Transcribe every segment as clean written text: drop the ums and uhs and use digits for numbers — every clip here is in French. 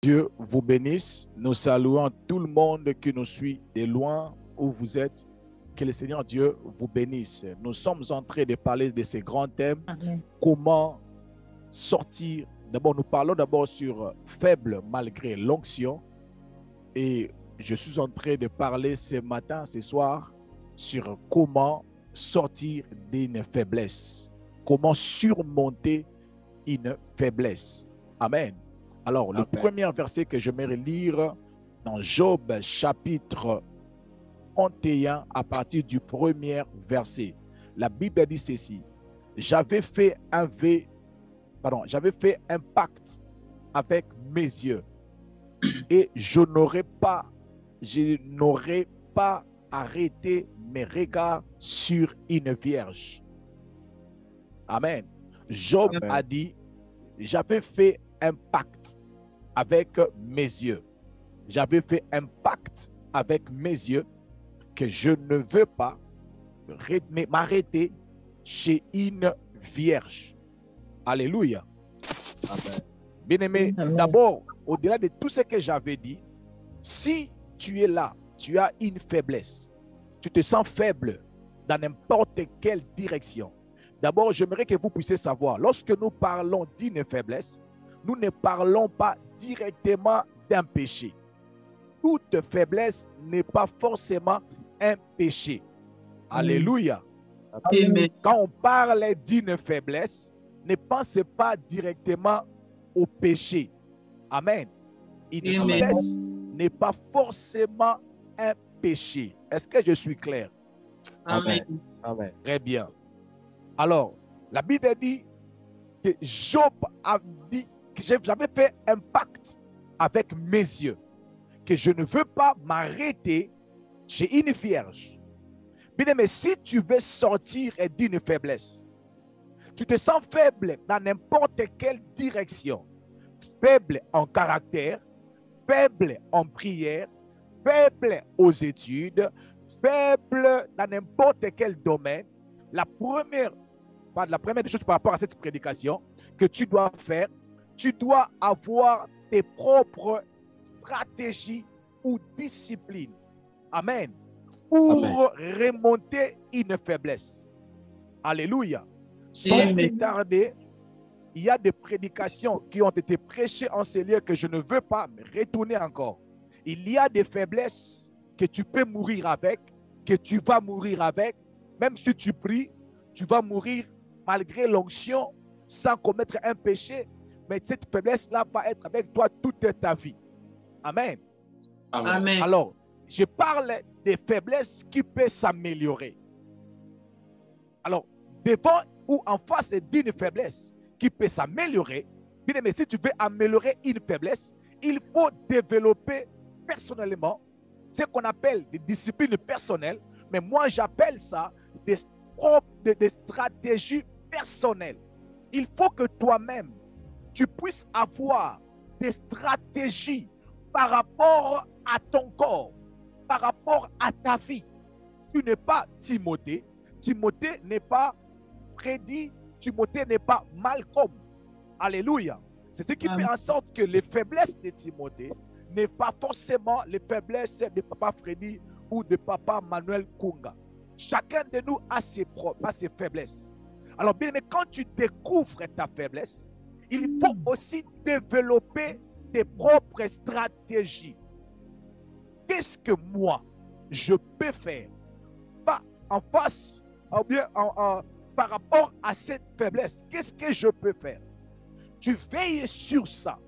Dieu vous bénisse. Nous saluons tout le monde qui nous suit de loin où vous êtes. Que le Seigneur Dieu vous bénisse. Nous sommes en train de parler de ces grands thèmes. Amen. Comment sortir. D'abord, nous parlons d'abord sur faible malgré l'onction. Et je suis en train de parler ce matin, ce soir, sur comment sortir d'une faiblesse. Comment surmonter une faiblesse. Amen. Alors, le premier verset que je j'aimerais lire dans Job chapitre 31 à partir du premier verset. La Bible dit ceci. J'avais fait un pacte avec mes yeux et je n'aurais pas arrêté mes regards sur une vierge. Amen. Job a dit, j'avais fait un pacte avec mes yeux. J'avais fait un pacte avec mes yeux que je ne veux pas m'arrêter chez une vierge. Alléluia. Amen. Bien-aimé, d'abord, au-delà de tout ce que j'avais dit, si tu es là, tu as une faiblesse, tu te sens faible dans n'importe quelle direction. D'abord, j'aimerais que vous puissiez savoir, lorsque nous parlons d'une faiblesse, nous ne parlons pas directement d'un péché. Toute faiblesse n'est pas forcément un péché. Alléluia. Amen. Quand on parle d'une faiblesse, ne pensez pas directement au péché. Amen. Une faiblesse n'est pas forcément un péché. Est-ce que je suis clair? Amen. Amen. Très bien. Alors, la Bible dit que Job a dit que j'avais fait un pacte avec mes yeux, que je ne veux pas m'arrêter chez une vierge. Bien, mais si tu veux sortir d'une faiblesse, tu te sens faible dans n'importe quelle direction, faible en caractère, faible en prière, faible aux études, faible dans n'importe quel domaine, la première des choses par rapport à cette prédication que tu dois faire, tu dois avoir tes propres stratégies ou disciplines. Amen. Pour remonter une faiblesse. Alléluia. Sans plus tarder, il y a des prédications qui ont été prêchées en ces lieux que je ne veux pas me retourner encore. Il y a des faiblesses que tu peux mourir avec, que tu vas mourir avec. Même si tu pries, tu vas mourir malgré l'onction, sans commettre un péché. Mais cette faiblesse-là va être avec toi toute ta vie. Amen. Amen. Alors, je parle des faiblesses qui peuvent s'améliorer. Alors, devant ou en face d'une faiblesse qui peut s'améliorer, mais si tu veux améliorer une faiblesse, il faut développer personnellement ce qu'on appelle des disciplines personnelles, mais moi j'appelle ça des stratégies personnelles. Il faut que toi-même, tu puisses avoir des stratégies par rapport à ton corps, par rapport à ta vie. Tu n'es pas Timothée. Timothée n'est pas Freddy. Timothée n'est pas Malcolm. Alléluia. C'est ce qui fait en sorte que les faiblesses de Timothée n'est pas forcément les faiblesses de papa Freddy ou de papa Manuel Kunga. Chacun de nous a ses faiblesses. Alors bien, mais quand tu découvres ta faiblesse, il faut aussi développer tes propres stratégies. Qu'est-ce que moi, je peux faire? Pas en face, ou bien par rapport à cette faiblesse. Qu'est-ce que je peux faire? Tu veilles sur ça.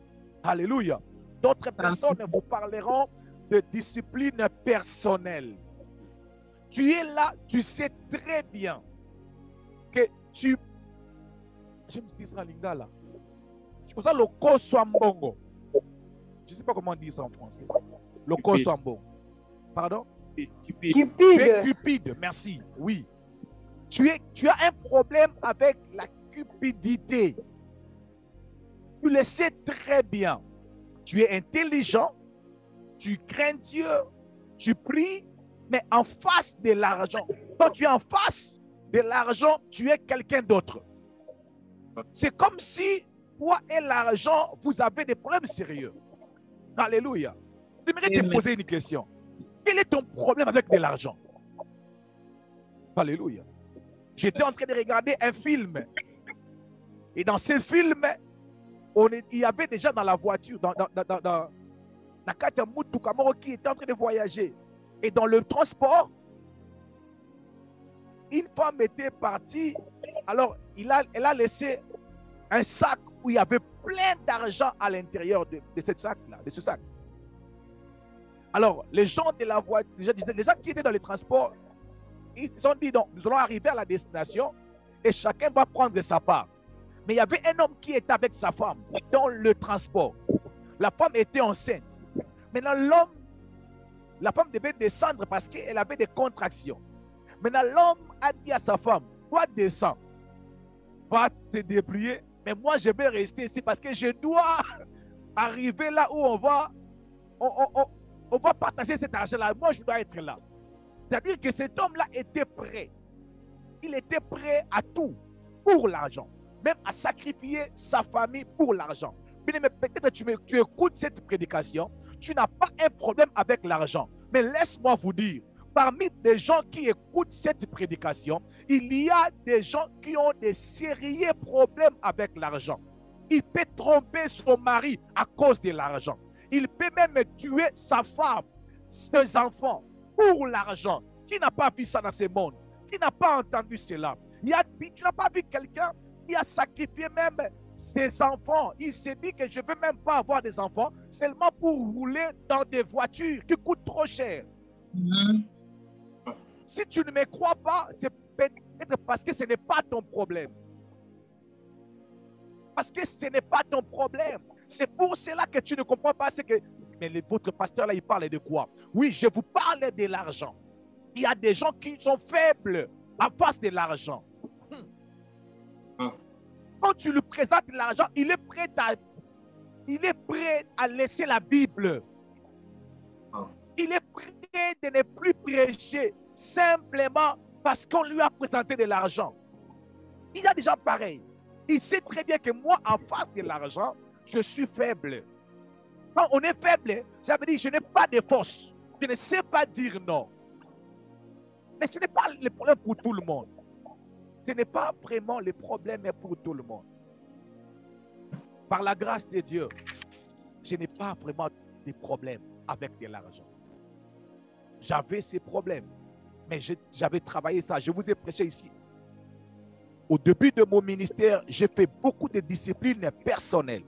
Alléluia. D'autres personnes vous parleront de discipline personnelle. Tu es là, tu sais très bien que tu... Je me dis ça en lingala. Tu connais le koswambongo. Je ne sais pas comment on dit ça en français. Le koswambongo. Pardon? Cupide. Cupide, merci. Oui. Tu as un problème avec la cupidité. Tu le sais très bien. Tu es intelligent, tu crains Dieu, tu pries, mais en face de l'argent. Quand tu es en face de l'argent, tu es quelqu'un d'autre. C'est comme si toi et l'argent, vous avez des problèmes sérieux. Alléluia. J'aimerais te Amen. poser une question. Quel est ton problème avec de l'argent? Alléluia. J'étais en train de regarder un film. Et dans ce film, il y avait déjà dans la voiture, dans Katia Moutou qui était en train de voyager. Et dans le transport, une femme était partie. Alors, elle a laissé un sac où il y avait plein d'argent à l'intérieur de ce sac-là, de ce sac. Alors, les gens de la voiture, les gens qui étaient dans le transport, ils se sont dit, donc, nous allons arriver à la destination et chacun va prendre sa part. Mais il y avait un homme qui était avec sa femme dans le transport. La femme était enceinte. Maintenant, la femme devait descendre parce qu'elle avait des contractions. Maintenant, l'homme a dit à sa femme, toi descends, va te débrouiller, mais moi je vais rester ici parce que je dois arriver là où on va partager cet argent-là. Moi, je dois être là. C'est-à-dire que cet homme-là était prêt. Il était prêt à tout pour l'argent, même à sacrifier sa famille pour l'argent. Mais peut-être tu écoutes cette prédication, tu n'as pas un problème avec l'argent. Mais laisse-moi vous dire, parmi les gens qui écoutent cette prédication, il y a des gens qui ont des sérieux problèmes avec l'argent. Il peut tromper son mari à cause de l'argent. Il peut même tuer sa femme, ses enfants pour l'argent. Qui n'a pas vu ça dans ce monde? Qui n'a pas entendu cela? Tu n'as pas vu quelqu'un qui a sacrifié même ses enfants. Il s'est dit que je ne veux même pas avoir des enfants seulement pour rouler dans des voitures qui coûtent trop cher. Si tu ne me crois pas, c'est peut-être parce que ce n'est pas ton problème. Parce que ce n'est pas ton problème. C'est pour cela que tu ne comprends pas ce que... Mais votre pasteur là, il parle de quoi? Oui, je vous parle de l'argent. Il y a des gens qui sont faibles en face de l'argent. Quand tu lui présentes l'argent, il est prêt à laisser la Bible. Il est prêt de ne plus prêcher simplement parce qu'on lui a présenté de l'argent. Il y a des gens pareils. Il sait très bien que moi, en face de l'argent, je suis faible. Quand on est faible, ça veut dire que je n'ai pas de force. Je ne sais pas dire non. Mais ce n'est pas le problème pour tout le monde. Ce n'est pas vraiment le problème pour tout le monde. Par la grâce de Dieu, je n'ai pas vraiment de problème avec de l'argent. J'avais ces problèmes, mais j'avais travaillé ça. Je vous ai prêché ici. Au début de mon ministère, j'ai fait beaucoup de disciplines personnelles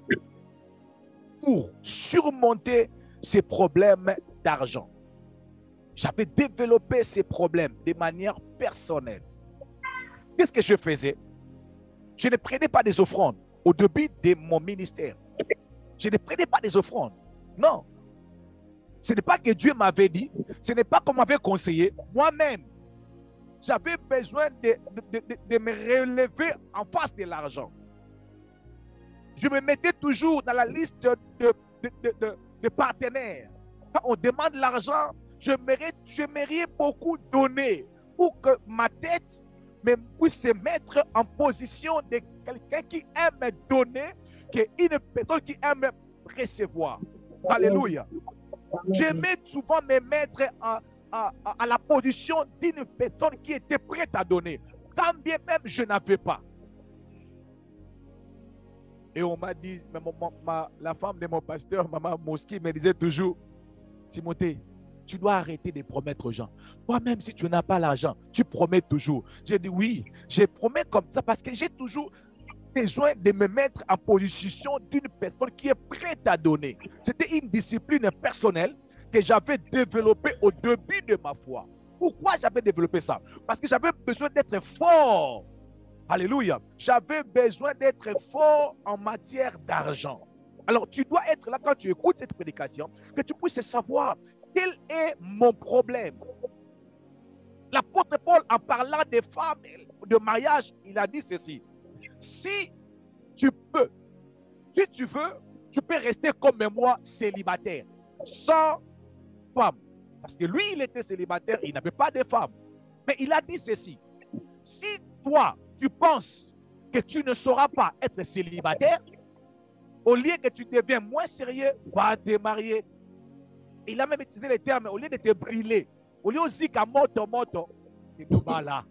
pour surmonter ces problèmes d'argent. J'avais développé ces problèmes de manière personnelle. Qu'est-ce que je faisais? Je ne prenais pas des offrandes au début de mon ministère. Je ne prenais pas des offrandes. Non. Ce n'est pas que Dieu m'avait dit, ce n'est pas qu'on m'avait conseillé. Moi-même, j'avais besoin de me relever en face de l'argent. Je me mettais toujours dans la liste de partenaires. Quand on demande l'argent, j'aimerais beaucoup donner pour que ma tête puisse se mettre en position de quelqu'un qui aime donner, qu'une personne qui aime recevoir. Alléluia. J'aimais souvent me mettre à la position d'une personne qui était prête à donner, quand bien même je n'avais pas. Et on m'a dit, la femme de mon pasteur, Maman Moski, me disait toujours, Timothée, tu dois arrêter de promettre aux gens. Toi-même, si tu n'as pas l'argent, tu promets toujours. J'ai dit oui, je promets comme ça parce que j'ai toujours besoin de me mettre en position d'une personne qui est prête à donner. C'était une discipline personnelle que j'avais développée au début de ma foi. Pourquoi j'avais développé ça? Parce que j'avais besoin d'être fort. Alléluia. J'avais besoin d'être fort en matière d'argent. Alors, tu dois être là quand tu écoutes cette prédication, que tu puisses savoir quel est mon problème. L'apôtre Paul, en parlant des femmes de mariage, il a dit ceci. Si tu veux, tu peux rester comme moi célibataire, sans femme. Parce que lui, il était célibataire, il n'avait pas de femme. Mais il a dit ceci. Si toi, tu penses que tu ne sauras pas être célibataire, Au lieu que tu deviens moins sérieux, va te marier. Il a même utilisé les termes, au lieu de te brûler, au lieu aussi qu'à moto, tu te bala.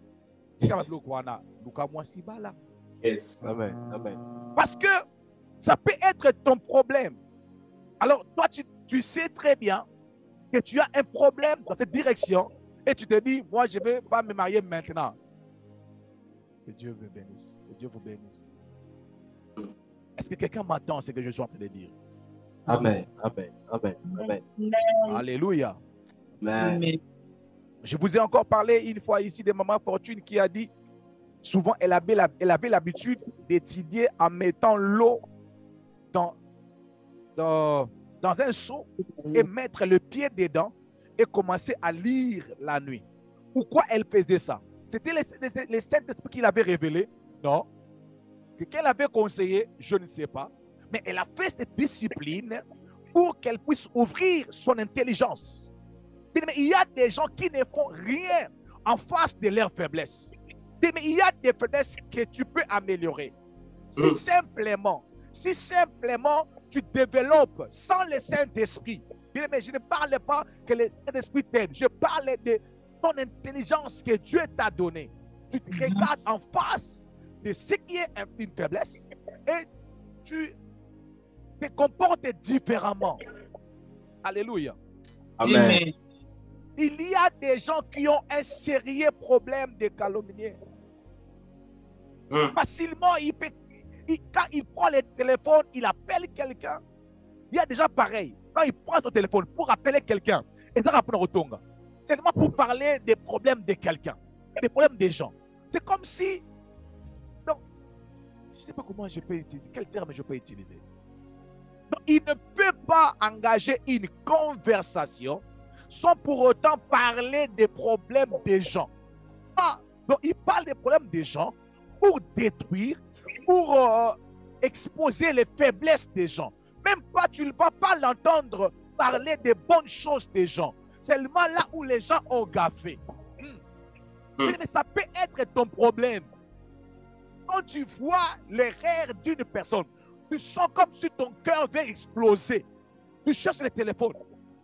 C'est comme le Kwana. Luka moi si bala. Yes. Amen. Amen. Parce que ça peut être ton problème. Alors, toi, tu sais très bien que tu as un problème dans cette direction et tu te dis, moi, je ne vais pas me marier maintenant. Que Dieu vous bénisse. Que Dieu vous bénisse. Est-ce que quelqu'un m'entend ce que je suis en train de dire? Amen. Amen. Amen. Amen. Alléluia. Amen. Je vous ai encore parlé une fois ici de Maman Fortune qui a dit, souvent, elle avait l'habitude d'étudier en mettant l'eau dans un seau et mettre le pied dedans et commencer à lire la nuit. Pourquoi elle faisait ça? C'était les Saint-Esprit qui l'avait révélé? Non. Qu'elle avait conseillé? Je ne sais pas. Mais elle a fait cette discipline pour qu'elle puisse ouvrir son intelligence. Mais il y a des gens qui ne font rien en face de leur faiblesse. Mais il y a des faiblesses que tu peux améliorer. Si simplement tu développes sans le Saint-Esprit. Mais je ne parle pas que le Saint-Esprit t'aide. Je parle de ton intelligence que Dieu t'a donnée. Tu te regardes en face de ce qui est une faiblesse et tu te comportes différemment. Alléluia. Amen. Il y a des gens qui ont un sérieux problème de calomnie. Facilement, quand il prend le téléphone, il appelle quelqu'un. Il y a des gens pareils. Quand il prend son téléphone pour appeler quelqu'un, c'est seulement pour parler des problèmes de quelqu'un, des problèmes des gens. C'est comme si... Donc, je ne sais pas comment je peux utiliser, quel terme je peux utiliser. Donc, il ne peut pas engager une conversation sans pour autant parler des problèmes des gens. Donc, il parle des problèmes des gens pour détruire, pour exposer les faiblesses des gens. Même pas, tu ne vas pas l'entendre parler des bonnes choses des gens. Seulement là où les gens ont gaffé. Mais ça peut être ton problème. Quand tu vois l'erreur d'une personne, tu sens comme si ton cœur vient exploser. Tu cherches le téléphone.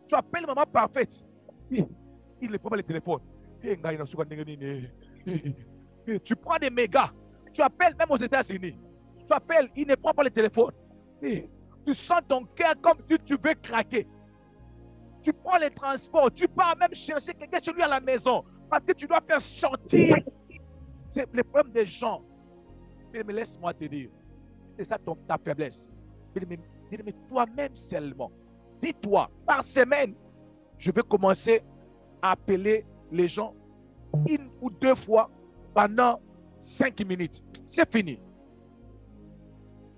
Tu appelles maman parfaite. Il ne prend pas le téléphone. Tu prends des mégas. Tu appelles même aux États-Unis. Tu appelles, il ne prend pas le téléphone. Tu sens ton cœur comme si tu veux craquer. Tu prends les transports. Tu pars même chercher quelqu'un chez lui à la maison. Parce que tu dois faire sortir. C'est le problème des gens. Mais laisse-moi te dire. C'est ça ta faiblesse. Mais toi-même seulement. Dis-toi, par semaine, je vais commencer à appeler les gens une ou deux fois pendant 5 minutes. C'est fini.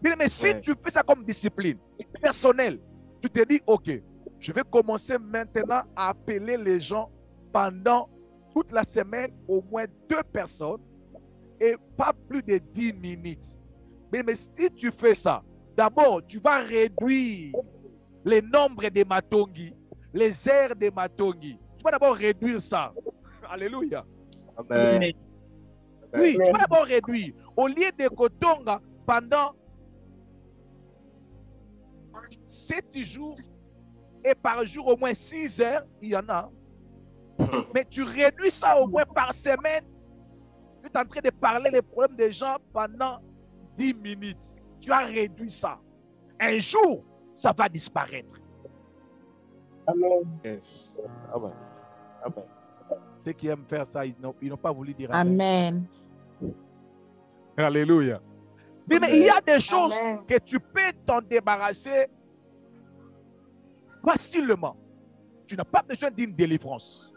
Mais si tu fais ça comme discipline personnelle, tu te dis, OK, je vais commencer maintenant à appeler les gens pendant toute la semaine, au moins 2 personnes et pas plus de 10 minutes. Mais si tu fais ça, d'abord, tu vas réduire le nombre de matongi, les heures de matongi. Tu vas d'abord réduire ça. Alléluia. Amen. Oui, tu vas d'abord réduire. Au lieu de kotonga pendant 7 jours et par jour au moins 6 heures, il y en a. Mais tu réduis ça au moins par semaine. Tu es en train de parler les problèmes des gens pendant 10 minutes. Tu as réduit ça. Un jour, ça va disparaître. Amen. Yes. Amen. Amen. Ceux qui aiment faire ça, ils n'ont pas voulu dire Amen. Alléluia. Mais il y a des choses Amen. que tu peux t'en débarrasser facilement. Tu n'as pas besoin d'une délivrance.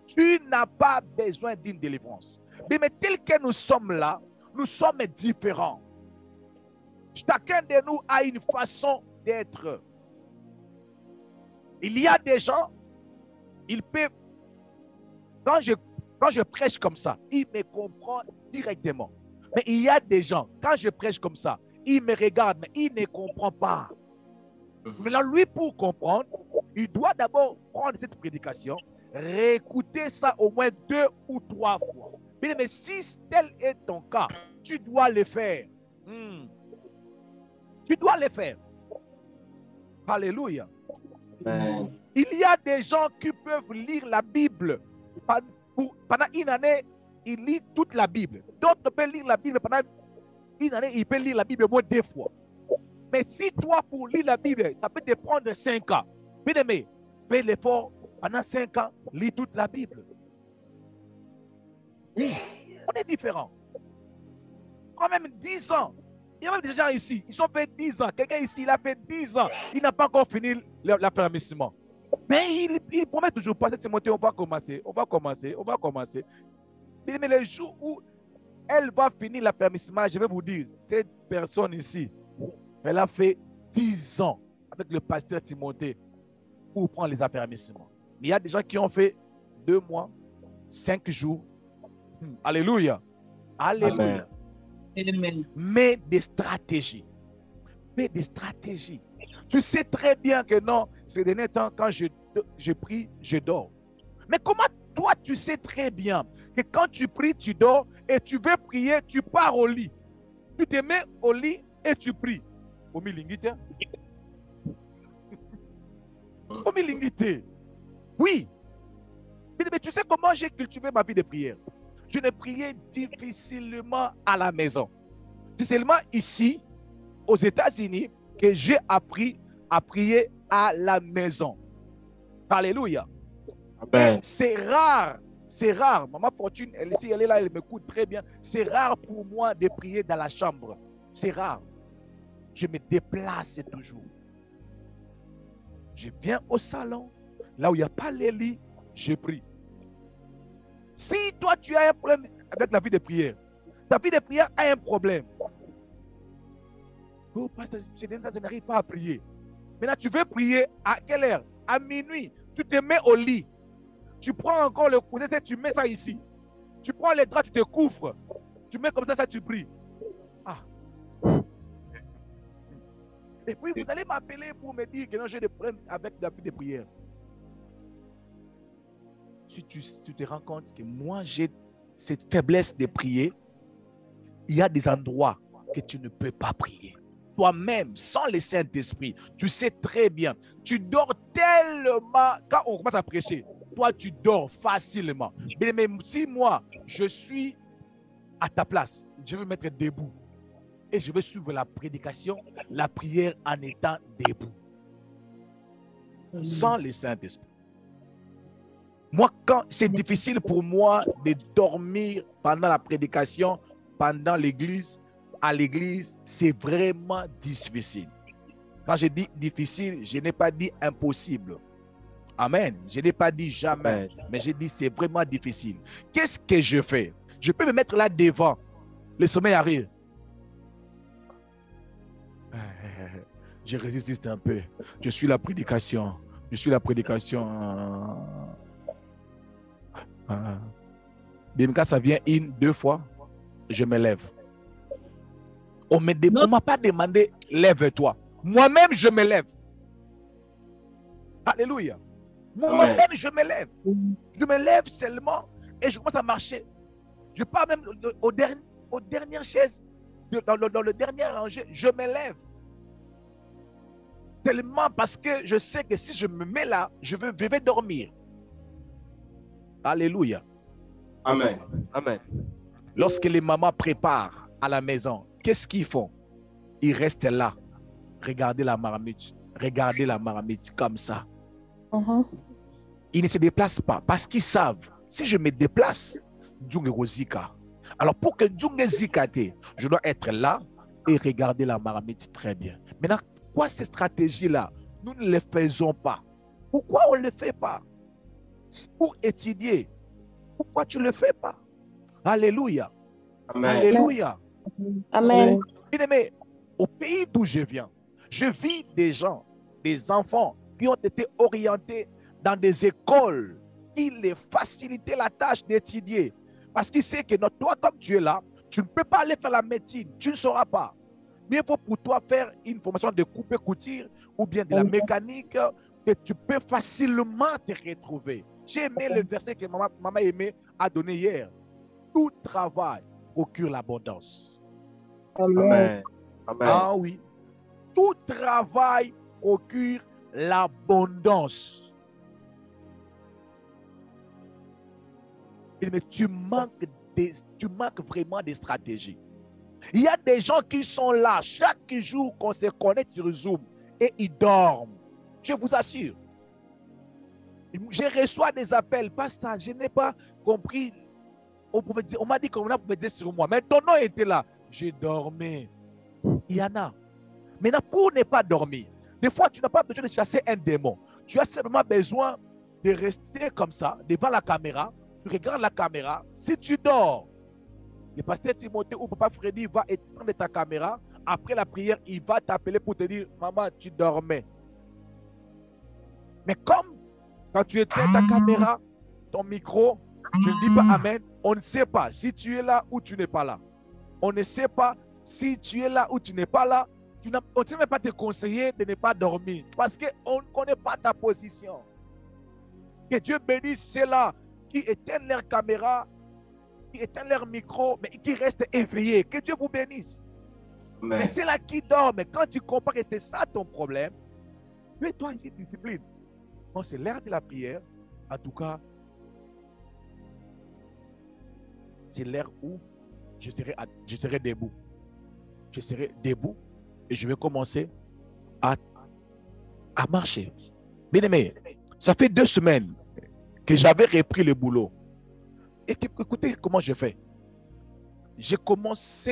Tu n'as pas besoin d'une délivrance. Mais tel que nous sommes là, nous sommes différents. Chacun de nous a une façon d'être. Il y a des gens, ils peuvent, quand je prêche comme ça, ils me comprennent directement. Mais il y a des gens, quand je prêche comme ça, ils me regardent, mais ils ne comprennent pas. Maintenant, lui, pour comprendre, il doit d'abord prendre cette prédication, réécouter ça au moins 2 ou 3 fois. Mais si tel est ton cas, tu dois le faire. Tu dois les faire. Alléluia. Amen. Il y a des gens qui peuvent lire la Bible. Pendant une année, ils lisent toute la Bible. D'autres peuvent lire la Bible pendant une année, ils peuvent lire la Bible au moins 2 fois. Mais si toi, pour lire la Bible, ça peut te prendre 5 ans. Bien aimé, fais l'effort pendant 5 ans, lis toute la Bible. Oui, on est différents. Quand même 10 ans. Il y a même des gens ici, ils ont fait 10 ans. Quelqu'un ici, il a fait 10 ans. Il n'a pas encore fini l'affermissement. Mais il promet toujours, Pasteur Timothée, on va commencer, on va commencer, on va commencer. Mais le jour où elle va finir l'affermissement, je vais vous dire, cette personne ici, elle a fait 10 ans avec le pasteur Timothée pour prendre les affermissements. Mais il y a des gens qui ont fait 2 mois, 5 jours. Alléluia. Alléluia. Amen. Mais des stratégies. Mais des stratégies. Tu sais très bien que non, ces derniers temps, quand je prie, je dors. Mais comment toi, tu sais très bien que quand tu pries, tu dors et tu veux prier, tu pars au lit. Tu te mets au lit et tu pries. Au milingité. Au milingité. Oui. Mais tu sais comment j'ai cultivé ma vie de prière? Je ne priais difficilement à la maison. C'est seulement ici, aux États-Unis, que j'ai appris à prier à la maison. Alléluia. Amen. C'est rare. C'est rare. Maman Fortune, elle est là, elle m'écoute très bien. C'est rare pour moi de prier dans la chambre. C'est rare. Je me déplace toujours. Je viens au salon, là où il n'y a pas les lits, je prie. Si toi, tu as un problème avec la vie de prière, ta vie de prière a un problème. Oh, pasteur, je n'arrive pas à prier. Maintenant, tu veux prier à quelle heure? À minuit. Tu te mets au lit. Tu prends encore le coussin, tu mets ça ici. Tu prends les draps, tu te couvres. Tu mets comme ça, tu pries. Ah. Et puis, vous allez m'appeler pour me dire que non, j'ai des problèmes avec la vie de prière. Si tu te rends compte que moi, j'ai cette faiblesse de prier, il y a des endroits que tu ne peux pas prier. Toi-même, sans le Saint-Esprit, tu sais très bien, tu dors tellement, quand on commence à prêcher, toi, tu dors facilement. Mais si moi, je suis à ta place, je vais me mettre debout et je vais suivre la prédication, la prière en étant debout, sans le Saint-Esprit. Moi, quand c'est difficile pour moi de dormir pendant la prédication, pendant l'église, à l'église, c'est vraiment difficile. Quand je dis difficile, je n'ai pas dit impossible. Amen. Je n'ai pas dit jamais, Amen. mais j'ai dit c'est vraiment difficile. Qu'est-ce que je fais? Je peux me mettre là devant. Le sommeil arrive. Je résiste un peu. Je suis la prédication. Je suis la prédication. Même quand ça vient 1, 2 fois, je me lève. On ne m'a pas demandé, lève-toi. Moi-même, je me lève. Alléluia. Moi-même, je me lève. Je me lève seulement et je commence à marcher. Je pars même aux dernières chaises, dans le dernier rangé, je me lève. Tellement parce que je sais que si je me mets là, je vais dormir. Alléluia. Amen. Amen. Lorsque les mamans préparent à la maison, qu'est-ce qu'ils font? Ils restent là. Regardez la marmite. Regardez la marmite comme ça. Ils ne se déplacent pas parce qu'ils savent, si je me déplace, alors pour que je dois être là et regarder la marmite très bien. Maintenant, pourquoi ces stratégies-là, nous ne les faisons pas? Pourquoi on ne le fait pas? Pour étudier. Pourquoi tu ne le fais pas? Alléluia. Amen. Alléluia. Amen. Bien-aimé, au pays d'où je viens, je vis des gens, des enfants qui ont été orientés dans des écoles qui les facilitaient la tâche d'étudier. Parce qu'ils savent que toi, comme tu es là, tu ne peux pas aller faire la médecine, tu ne sauras pas. Mais il faut pour toi faire une formation de couper-couture ou bien de la mécanique que tu peux facilement te retrouver. J'ai aimé le verset que maman aimé a donné hier. Tout travail procure l'abondance. Amen. Amen. Ah oui. tout travail procure l'abondance. Mais tu manques vraiment de stratégie. Il y a des gens qui sont là chaque jour qu'on se connecte sur Zoom et ils dorment. Je vous assure. Je reçois des appels. Pasteur, je n'ai pas compris. On m'a dit qu'on pouvait dire sur moi. Mais ton nom était là. J'ai dormi. Il y en a. Maintenant, pour ne pas dormir, des fois, tu n'as pas besoin de chasser un démon. Tu as simplement besoin de rester comme ça, devant la caméra. Tu regardes la caméra. Si tu dors, le pasteur Timothée ou papa Freddy va éteindre ta caméra. Après la prière, il va t'appeler pour te dire, maman, tu dormais. Mais comme quand tu éteins ta caméra, ton micro, tu ne dis pas amen, on ne sait pas si tu es là ou tu n'es pas là. On ne sait pas si tu es là ou tu n'es pas là. On ne sait même pas te conseiller de ne pas dormir parce qu'on ne connaît pas ta position. Que Dieu bénisse ceux-là qui éteignent leur caméra, qui éteignent leur micro, mais qui restent éveillés. Que Dieu vous bénisse. Amen. Mais ceux-là qui dorment, quand tu comprends que c'est ça ton problème, mets-toi ici discipline. Bon, c'est l'heure de la prière. En tout cas, c'est l'heure où je serai debout. Je serai debout et je vais commencer à marcher. Bien aimé, ça fait 2 semaines que j'avais repris le boulot. Et écoutez comment je fais. Je commence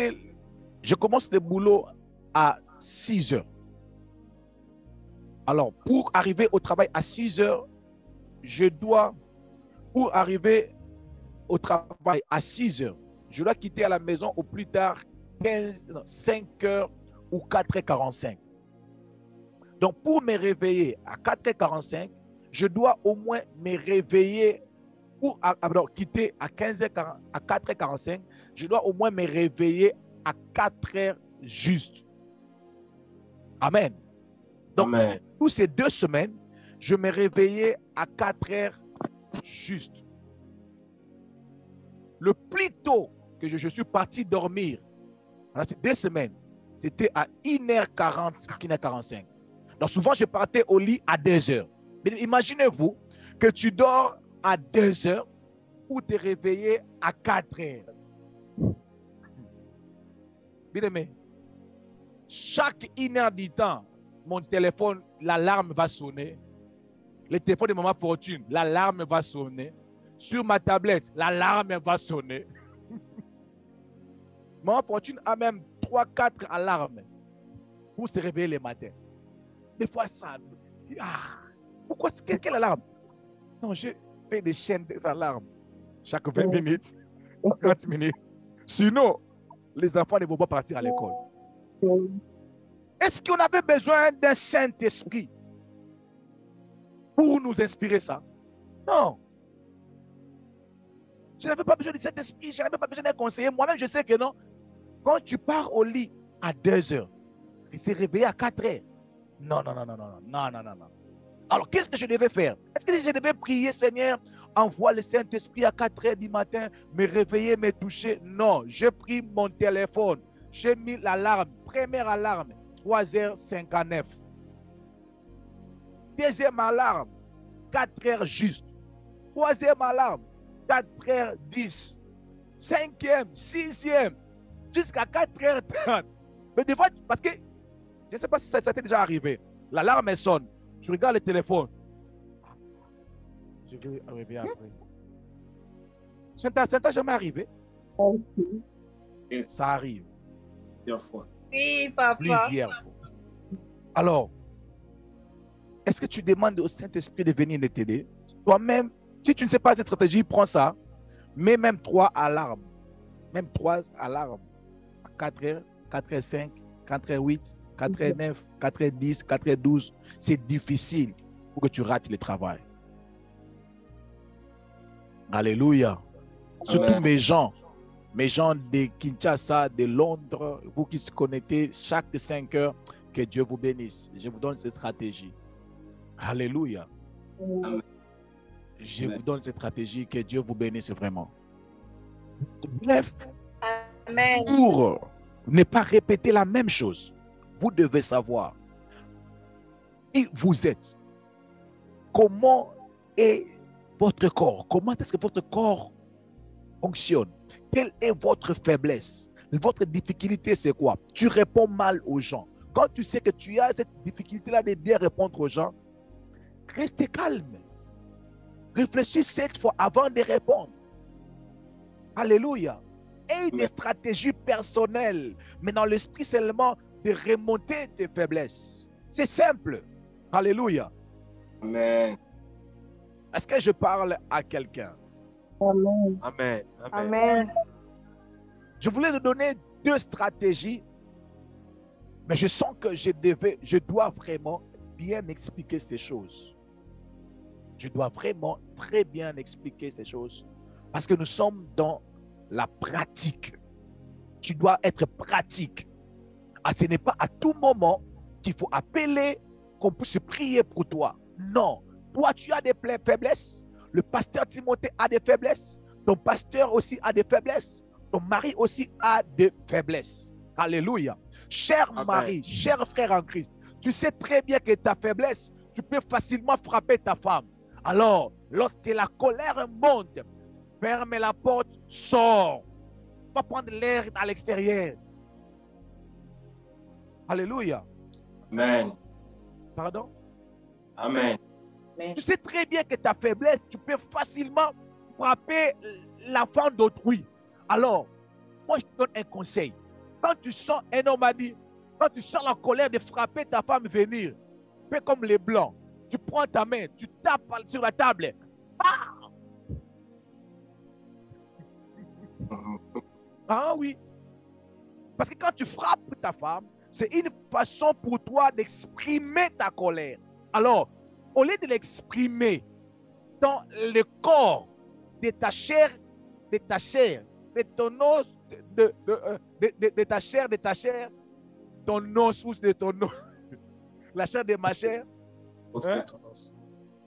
le boulot à 6 heures. Alors, pour arriver au travail à 6 heures, pour arriver au travail à 6 heures, je dois quitter à la maison au plus tard 5 heures ou 4h45. Donc, pour me réveiller à 4h45, je dois au moins me réveiller pour quitter à 4h45, je dois au moins me réveiller à 4h juste. Amen. Donc, Amen. pour ces 2 semaines, je me réveillais à 4h juste. Le plus tôt que je suis parti dormir, pendant ces 2 semaines, c'était à 1h40, 1h45. Donc souvent, je partais au lit à 2h. Mais imaginez-vous que tu dors à 2h pour te réveiller à 4h. Bien aimé, chaque 1h du temps, mon téléphone, l'alarme va sonner. Le téléphone de Maman Fortune, l'alarme va sonner. Sur ma tablette, l'alarme va sonner. Maman Fortune a même 3-4 alarmes pour se réveiller le matin. Des fois, ça... pourquoi? Quelle alarme? Non, je fais des chaînes d'alarmes chaque 20 minutes, 30 minutes. Sinon, les enfants ne vont pas partir à l'école. Est-ce qu'on avait besoin d'un Saint-Esprit pour nous inspirer ça? Non. Je n'avais pas besoin du Saint-Esprit, je n'avais pas besoin d'un conseiller. Moi-même, je sais que non. Quand tu pars au lit à 2h, il s'est réveillé à 4h. Non. Alors, qu'est-ce que je devais faire? Est-ce que je devais prier, Seigneur, envoie le Saint-Esprit à 4h du matin, me réveiller, me toucher? Non, j'ai pris mon téléphone, j'ai mis l'alarme, première alarme, 3h59. Deuxième alarme, 4h juste. Troisième alarme, 4h10. Cinquième, sixième, jusqu'à 4h30. Mais des fois, parce que, je ne sais pas si ça t'est déjà arrivé, l'alarme sonne, tu regardes le téléphone. Je vais arriver après. Ça n'est jamais arrivé? Ça arrive. Plusieurs fois. Oui, papa. Plusieurs fois. Alors, est-ce que tu demandes au Saint-Esprit de venir t'aider? Toi-même, si tu ne sais pas cette stratégie, prends ça. Mets même 3 alarmes. Même 3 alarmes. À 4h, 4h05, 4h08, 4h09, 4h10, 4h12. C'est difficile pour que tu rates le travail. Alléluia. Surtout Amen. mes gens de Kinshasa, de Londres, vous qui se connectez chaque 5 heures, que Dieu vous bénisse. Je vous donne cette stratégie. Alléluia. Amen. Je vous donne cette stratégie, que Dieu vous bénisse vraiment. Bref, Amen. pour ne pas répéter la même chose, vous devez savoir qui vous êtes. Comment est votre corps? Comment est-ce que votre corps fonctionne? Quelle est votre faiblesse? Votre difficulté, c'est quoi? Tu réponds mal aux gens. Quand tu sais que tu as cette difficulté-là de bien répondre aux gens, restez calme. Réfléchis 7 fois avant de répondre. Alléluia. Et des stratégies personnelles, mais dans l'esprit seulement de remonter tes faiblesses. C'est simple. Alléluia. Amen. Est-ce que je parle à quelqu'un? Amen. Amen. Amen. Je voulais te donner 2 stratégies, mais je sens que je dois vraiment bien expliquer ces choses. Je dois vraiment très bien expliquer ces choses parce que nous sommes dans la pratique. Tu dois être pratique. Ce n'est pas à tout moment qu'il faut appeler qu'on puisse prier pour toi. Non. Toi, tu as des faiblesses. Le pasteur Timothée a des faiblesses. Ton pasteur aussi a des faiblesses. Ton mari aussi a des faiblesses. Alléluia. Cher mari, cher frère en Christ, tu sais très bien que ta faiblesse, tu peux facilement frapper ta femme. Alors, lorsque la colère monte, ferme la porte, sors. Va prendre l'air à l'extérieur. Alléluia. Amen. Pardon? Amen. Tu sais très bien que ta faiblesse, tu peux facilement frapper l'enfant d'autrui. Alors, moi, je te donne un conseil. Quand tu sens, un homme a dit, quand tu sens la colère de frapper ta femme venir, fais comme les blancs. Tu prends ta main, tu tapes sur la table. Ah! Ah oui. Parce que quand tu frappes ta femme, c'est une façon pour toi d'exprimer ta colère. Alors, au lieu de l'exprimer dans le corps de ta chair, de ton os, de ta chair, ton os ou de ton os, la chair de ma chair, hein?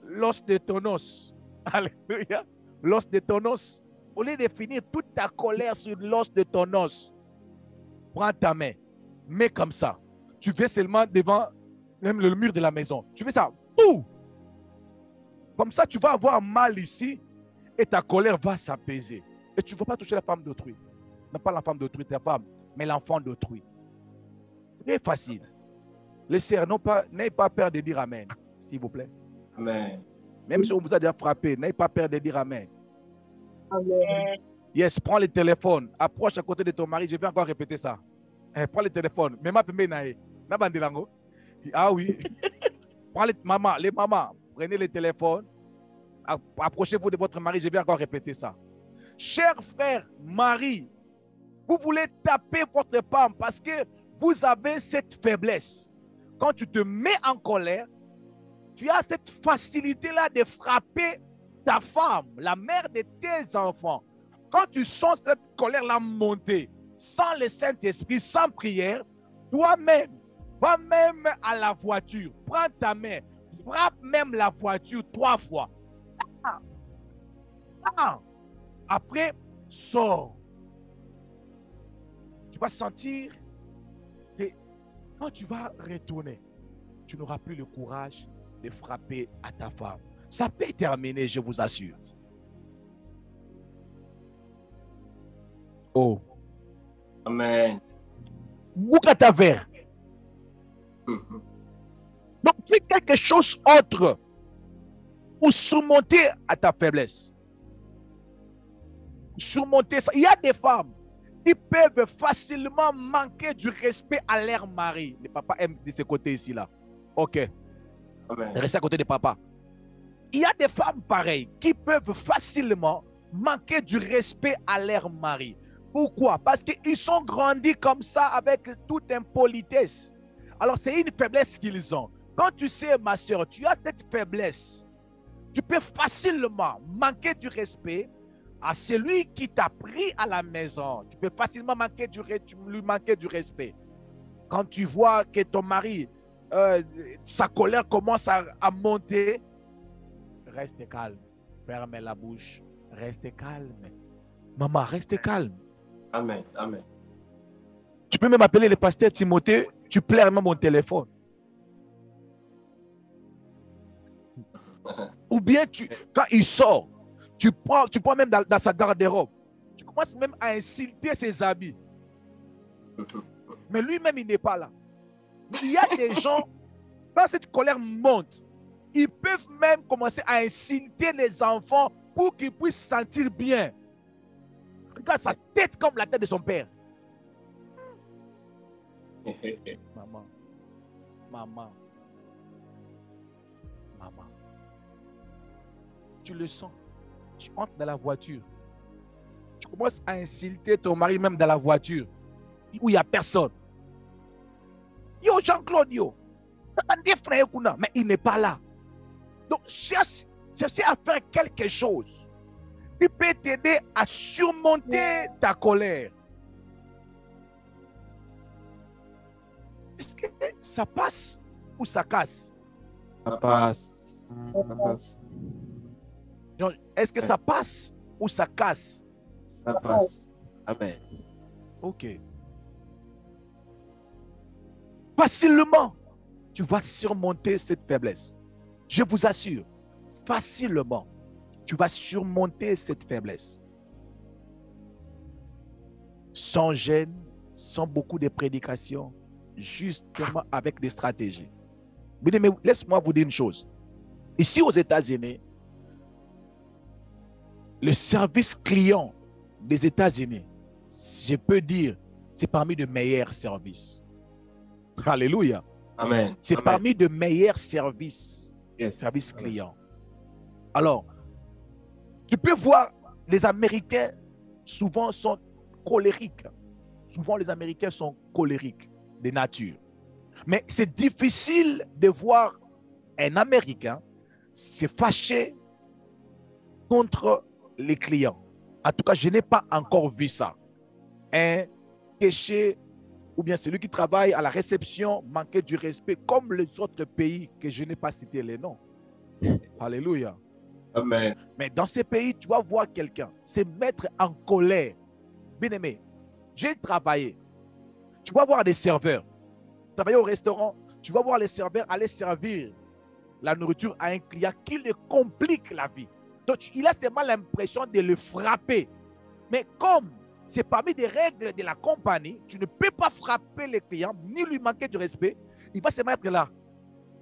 L'os de ton os. Alléluia. L'os de ton os. Au lieu de finir toute ta colère sur l'os de ton os, prends ta main, mets comme ça. Tu viens seulement devant même le mur de la maison. Tu fais ça. Tout. Comme ça, tu vas avoir mal ici et ta colère va s'apaiser. Et tu ne vas pas toucher la femme d'autrui. Non pas la femme d'autrui, ta femme, mais l'enfant d'autrui. Très facile. Les sœurs, n'ayez pas peur de dire Amen, s'il vous plaît. Amen. Même si on vous a déjà frappé, n'ayez pas peur de dire Amen. Amen. Yes, prends le téléphone, approche à côté de ton mari. Je vais encore répéter ça. Prends le téléphone. Ah oui. Prends les mamans, prenez le téléphone. Approchez-vous de votre mari. Je vais encore répéter ça. Chers frères, mari, vous voulez taper votre femme parce que vous avez cette faiblesse. Quand tu te mets en colère, tu as cette facilité-là de frapper ta femme, la mère de tes enfants. Quand tu sens cette colère-là monter, sans le Saint-Esprit, sans prière, toi-même, va même à la voiture, prends ta main, frappe même la voiture 3 fois. Après, sors. Tu vas sentir que quand tu vas retourner, tu n'auras plus le courage de frapper à ta femme. Ça peut terminer, je vous assure. Oh. Amen. Bouka ta verre. Donc, fais quelque chose autre pour surmonter à ta faiblesse. Surmonter ça. Il y a des femmes qui peuvent facilement manquer du respect à leur mari. Les papas aiment de ce côté ici là. Ok. Amen. Restez à côté des papas. Il y a des femmes pareilles qui peuvent facilement manquer du respect à leur mari. Pourquoi? Parce qu'ils sont grandis comme ça avec toute impolitesse. Alors c'est une faiblesse qu'ils ont. Quand tu sais, ma soeur, tu as cette faiblesse, tu peux facilement manquer du respect à celui qui t'a pris à la maison. Tu peux facilement lui manquer du respect. Quand tu vois que ton mari, sa colère commence à monter, reste calme. Ferme la bouche. Reste calme. Maman, reste calme. Amen. Amen. Tu peux même appeler le pasteur Timothée Tu plaires même mon téléphone. Ou bien, quand il sort, tu prends même dans sa garde-robe. Tu commences même à insulter ses habits. Mais lui-même, il n'est pas là. Mais il y a des gens, quand cette colère monte, ils peuvent même commencer à insulter les enfants pour qu'ils puissent se sentir bien. Regarde sa tête comme la tête de son père. Maman. Maman. Maman. Tu le sens. Tu entres dans la voiture. Tu commences à insulter ton mari même dans la voiture où il n'y a personne. Yo, Jean-Claude, yo. Mais il n'est pas là. Donc, cherchez à faire quelque chose qui peut t'aider à surmonter ta colère. Est-ce que ça passe ou ça casse? Ça passe. Ça passe. Est-ce que ça passe ou ça casse? Ça passe. Amen. Ok. Facilement, tu vas surmonter cette faiblesse. Je vous assure, facilement, tu vas surmonter cette faiblesse. Sans gêne, sans beaucoup de prédications, justement avec des stratégies. Mais laisse-moi vous dire une chose. Ici aux États-Unis, le service client des États-Unis, je peux dire, c'est parmi les meilleurs services. Alléluia. Amen. C'est Amen. parmi les meilleurs services. Yes. Service client. Alors, tu peux voir, les Américains souvent sont colériques. Souvent, les Américains sont colériques de nature. Mais c'est difficile de voir un Américain se fâcher contre les clients. En tout cas, je n'ai pas encore vu ça. Un caissier ou bien celui qui travaille à la réception manquait du respect comme les autres pays que je n'ai pas cité les noms. Alléluia. Amen. Mais dans ces pays, tu vas voir quelqu'un se mettre en colère. Bien aimé, j'ai travaillé. Tu vas voir des serveurs. Travailler au restaurant, tu vas voir les serveurs aller servir la nourriture à un client qui le complique la vie. Donc, il a seulement l'impression de le frapper. Mais comme c'est parmi les règles de la compagnie, tu ne peux pas frapper le client ni lui manquer de respect. Il va se mettre là.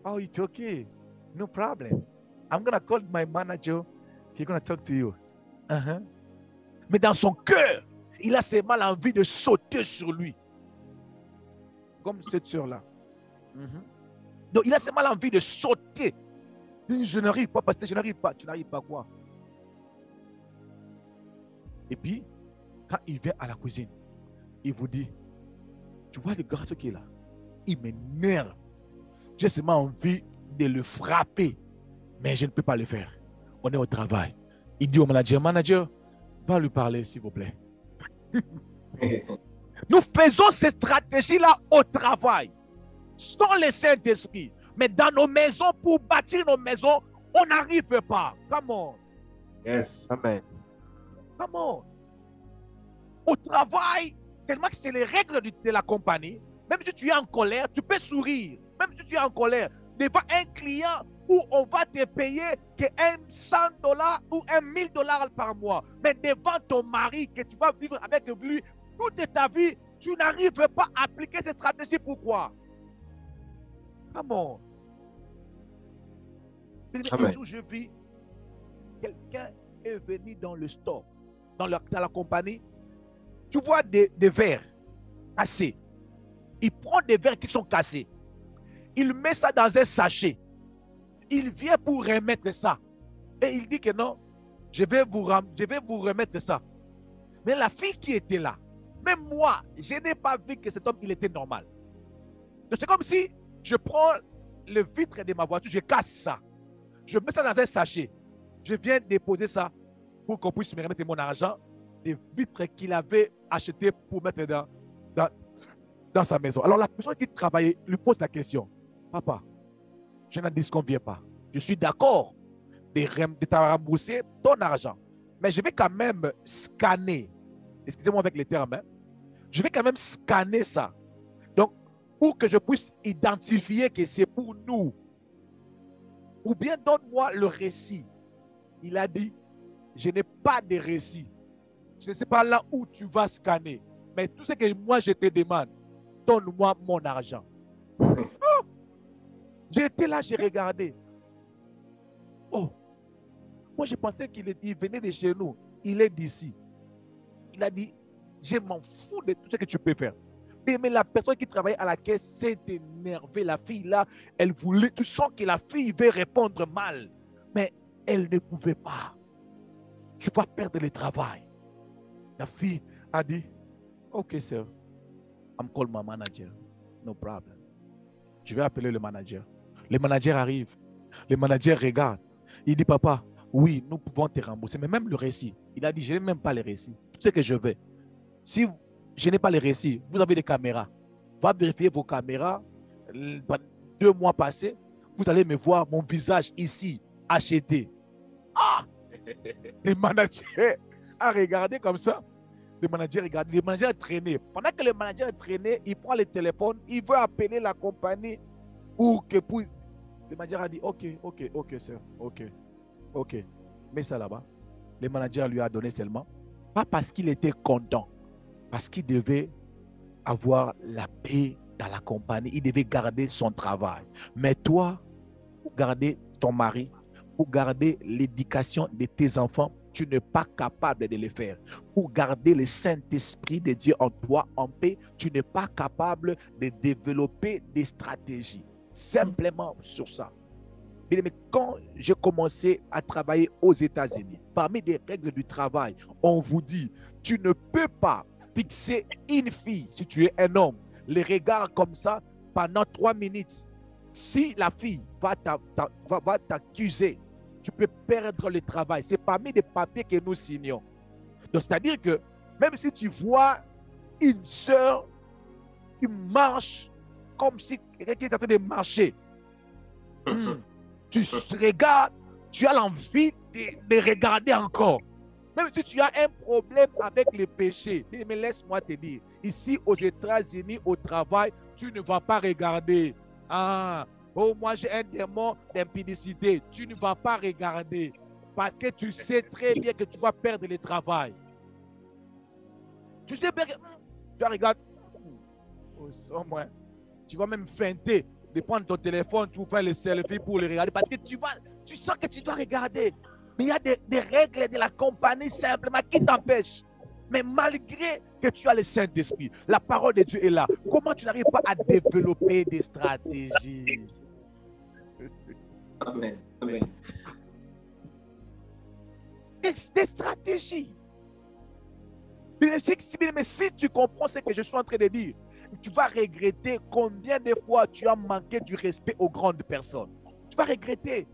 Oh, it's okay. No problem. I'm going to call my manager. He's going to talk to you. Mais dans son cœur, il a seulement l'envie de sauter sur lui. Comme cette sœur-là. Donc, il a seulement l'envie de sauter. Je n'arrive pas, parce que je n'arrive pas. Tu n'arrives pas quoi? Et puis, quand il vient à la cuisine, il vous dit, tu vois le garçon qui est là, il m'énerve. J'ai seulement envie de le frapper, mais je ne peux pas le faire. On est au travail. Il dit au manager, va lui parler s'il vous plaît. Nous faisons ces stratégies-là au travail, sans le Saint-Esprit. Mais dans nos maisons, pour bâtir nos maisons, on n'arrive pas. Come on. Yes. Amen. Come on. Au travail, tellement que c'est les règles de la compagnie, même si tu es en colère, tu peux sourire. Même si tu es en colère, devant un client où on va te payer que $100 ou $1000 par mois. Mais devant ton mari, que tu vas vivre avec lui toute ta vie, tu n'arrives pas à appliquer cette stratégie. Pourquoi? Comment? Un jour, je vis, quelqu'un est venu dans le store, dans la compagnie. Tu vois des verres cassés. Il prend des verres qui sont cassés. Il met ça dans un sachet. Il vient pour remettre ça. Et il dit que non, je vais vous remettre ça. Mais la fille qui était là, même moi, je n'ai pas vu que cet homme, il était normal. C'est comme si je prends le vitre de ma voiture, je casse ça. Je mets ça dans un sachet. Je viens déposer ça pour qu'on puisse me remettre mon argent des vitres qu'il avait achetées pour mettre dans sa maison. Alors la personne qui travaillait lui pose la question. Papa, je n'en disconviens pas. Je suis d'accord de te rembourser ton argent. Mais je vais quand même scanner. Excusez-moi avec les termes. Je vais quand même scanner ça. Donc, pour que je puisse identifier que c'est pour nous. Ou bien donne-moi le récit. Il a dit, je n'ai pas de récit. Je ne sais pas là où tu vas scanner. Mais tout ce que moi je te demande, donne-moi mon argent. Oh! J'étais là, j'ai regardé. Oh, moi je pensais qu'il venait de chez nous. Il est d'ici. Il a dit, je m'en fous de tout ce que tu peux faire. Mais la personne qui travaillait à la caisse s'est énervée. La fille là, elle voulait, tu sens que la fille veut répondre mal. Mais elle ne pouvait pas. Tu vas perdre le travail. La fille a dit, OK, sir. I'm call my manager. No problem. Je vais appeler le manager. Le manager arrive. Le manager regarde. Il dit, papa, oui, nous pouvons te rembourser. Mais même le récit, il a dit, je n'ai même pas le récit. Tout ce que je veux. Si je n'ai pas le récit, vous avez des caméras. Va vérifier vos caméras. 2 mois passés, vous allez me voir mon visage ici, acheté. Ah! Le manager a regardé comme ça. Le manager regarde. Le manager a traîné. Pendant que le manager a traîné, il prend le téléphone, il veut appeler la compagnie pour que... Le manager a dit, OK, sir. OK. Mets ça là-bas. Le manager lui a donné seulement. Pas parce qu'il était content. Parce qu'il devait avoir la paix dans la compagnie. Il devait garder son travail. Mais toi, pour garder ton mari, pour garder l'éducation de tes enfants, tu n'es pas capable de le faire. Pour garder le Saint-Esprit de Dieu en toi en paix, tu n'es pas capable de développer des stratégies. Simplement sur ça. Mais quand j'ai commencé à travailler aux États-Unis, parmi les règles du travail, on vous dit, tu ne peux pas fixer une fille, si tu es un homme, les regards comme ça pendant 3 minutes. Si la fille va t'accuser, tu peux perdre le travail. C'est parmi les papiers que nous signons. Donc, c'est-à-dire que même si tu vois une sœur qui marche comme si quelqu'un est en train de marcher, tu regardes, tu as l'envie de regarder encore. Même si tu as un problème avec le péché, mais laisse-moi te dire, ici aux États-Unis, au travail, tu ne vas pas regarder. Ah, oh, moi j'ai un démon d'impudicité. Tu ne vas pas regarder parce que tu sais très bien que tu vas perdre le travail. Tu sais bien que tu regardes. Oh, moi, tu vas même feinter de prendre ton téléphone, tu vas faire le selfie pour le regarder parce que tu sens que tu dois regarder. Mais il y a des règles de la compagnie simplement qui t'empêchent. Mais malgré que tu as le Saint-Esprit, la parole de Dieu est là. Comment tu n'arrives pas à développer des stratégies? Amen. Amen. Des stratégies. Mais si tu comprends ce que je suis en train de dire, tu vas regretter combien de fois tu as manqué du respect aux grandes personnes. Tu vas regretter.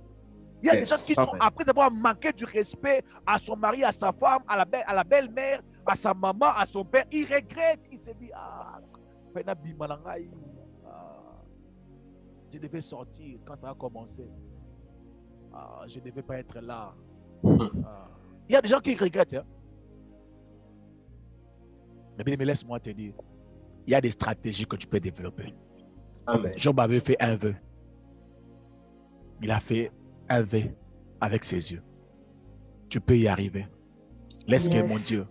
Il y a des gens qui sont, après avoir manqué du respect à son mari, à sa femme, à la belle-mère, à sa maman, à son père, ils regrettent. Ils se disent, je devais sortir quand ça a commencé. Je ne devais pas être là. Il y a des gens qui regrettent. Hein? Mais laisse-moi te dire, il y a des stratégies que tu peux développer. Amen. Job avait fait un vœu. Il a fait un vœu avec ses yeux. Tu peux y arriver. Laisse que mon Dieu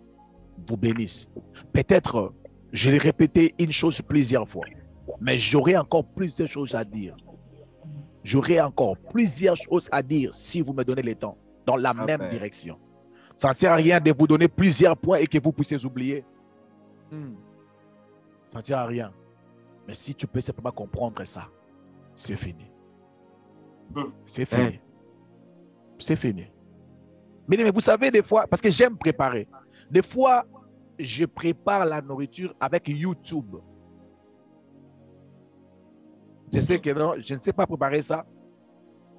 vous bénisse. Peut-être, je l'ai répété une chose plusieurs fois, mais j'aurai encore plus de choses à dire. J'aurai encore plusieurs choses à dire si vous me donnez le temps dans la même direction. Ça ne sert à rien de vous donner plusieurs points et que vous puissiez oublier. Ça ne sert à rien. Mais si tu peux simplement comprendre ça, c'est fini. C'est fini. C'est fini. Mais vous savez, des fois, parce que j'aime préparer, des fois, je prépare la nourriture avec YouTube. Je sais que non, je ne sais pas préparer ça.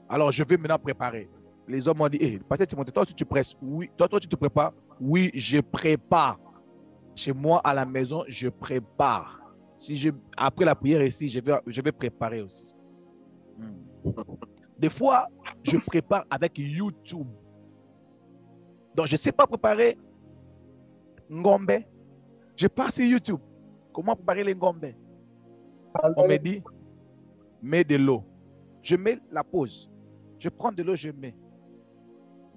Alors, je vais maintenant préparer. Les hommes m'ont dit, hey, pasteur Timothée, toi, si tu prêches, oui, toi, tu te prépares. Oui, je prépare. Chez moi, à la maison, je prépare. Après la prière ici, je vais préparer aussi. Des fois, je prépare avec YouTube. Donc, je ne sais pas préparer ngombe. Je pars sur YouTube. Comment préparer les ngombe? On me dit, mets de l'eau. Je mets la pause. Je prends de l'eau, je mets.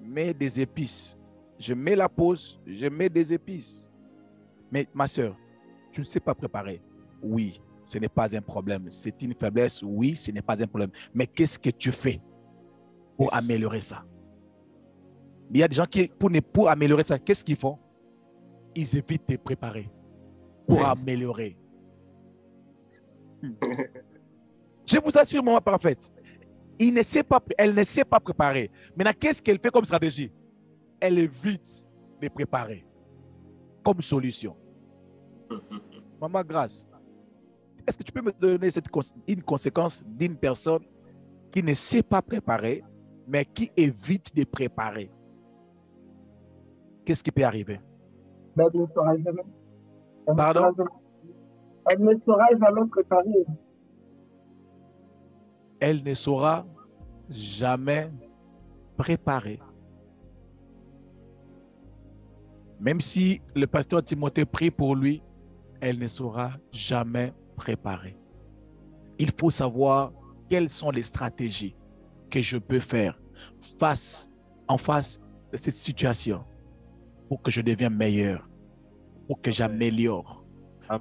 Mets des épices. Je mets la pause, je mets des épices. Mais ma soeur, tu ne sais pas préparer. Oui, ce n'est pas un problème. C'est une faiblesse. Oui, ce n'est pas un problème. Mais qu'est-ce que tu fais pour améliorer ça? Il y a des gens qui, pour améliorer ça, qu'est-ce qu'ils font? Ils évitent de préparer pour améliorer. Je vous assure, maman parfaite, elle ne sait pas préparer. Maintenant, qu'est-ce qu'elle fait comme stratégie? Elle évite de préparer comme solution. Maman Grâce, est-ce que tu peux me donner une conséquence d'une personne qui ne sait pas préparer, mais qui évite de préparer? Qu'est-ce qui peut arriver? Ben, elle ne saura jamais. Pardon? Elle ne saura jamais préparer. Elle ne saura jamais préparer. Même si le pasteur Timothée prie pour lui, elle ne saura jamais préparer. Il faut savoir quelles sont les stratégies que je peux faire en face de cette situation pour que je devienne meilleur, pour que j'améliore.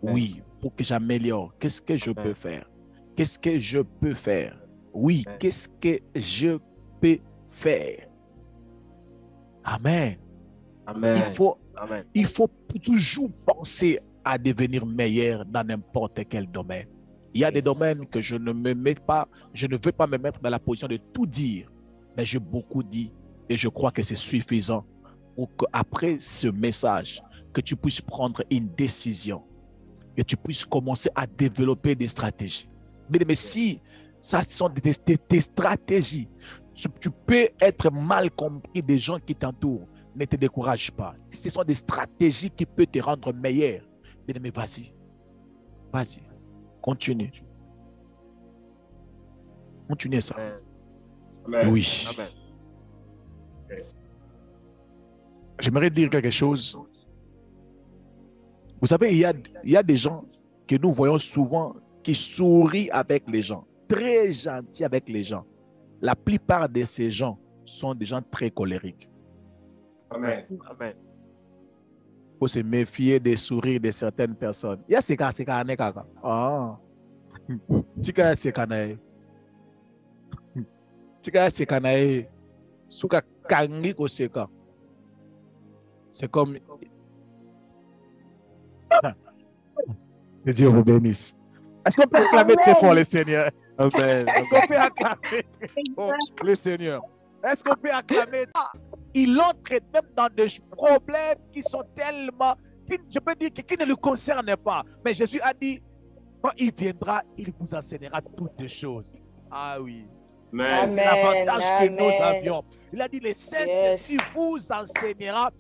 Oui, pour que j'améliore. Qu'est-ce que je peux faire? Qu'est-ce que je peux faire? Oui, qu'est-ce que je peux faire? Amen. Amen. Il faut toujours penser à devenir meilleur dans n'importe quel domaine. Il y a des domaines que je ne veux pas me mettre dans la position de tout dire, mais j'ai beaucoup dit et je crois que c'est suffisant pour qu'après ce message, que tu puisses prendre une décision, que tu puisses commencer à développer des stratégies. Mais si ça sont des stratégies, tu peux être mal compris des gens qui t'entourent. Ne te décourage pas. Si ce sont des stratégies qui peuvent te rendre meilleur, mais vas-y. Vas-y. Continue. Continue ça. Amen. Oui. Amen. J'aimerais dire quelque chose. Vous savez, il y a des gens que nous voyons souvent qui sourient avec les gens, très gentils avec les gens. La plupart de ces gens sont des gens très colériques. Amen. Amen. Il faut se méfier des sourires de certaines personnes. Il y a ces cas, ah. Tika c'est kanae. Tika c'est kanae. Suka kangi ko seka. C'est comme. Que Dieu vous bénisse. Est-ce qu'on peut acclamer très fort le Seigneur? Amen. Est-ce qu'on peut acclamer très fort le Seigneur? Est-ce qu'on peut acclamer? Il entre même dans des problèmes qui sont tellement, je peux dire, qui ne le concernent pas. Mais Jésus a dit, quand il viendra, il vous enseignera toutes les choses. Ah oui. Amen. C'est l'avantage que nous Amen. avions. Il a dit, le Saint-Esprit vous enseignera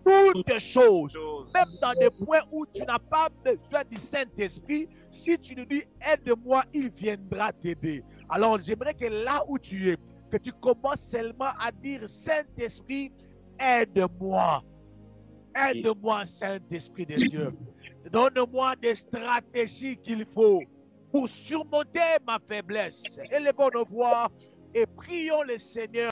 toutes choses. Même dans des points où tu n'as pas besoin du Saint-Esprit, si tu nous dis, aide-moi, il viendra t'aider. Alors, j'aimerais que là où tu es, que tu commences seulement à dire, Saint-Esprit, aide-moi. Aide-moi, Saint-Esprit de Dieu. Donne-moi des stratégies qu'il faut pour surmonter ma faiblesse. Élevons nos voix et prions le Seigneur.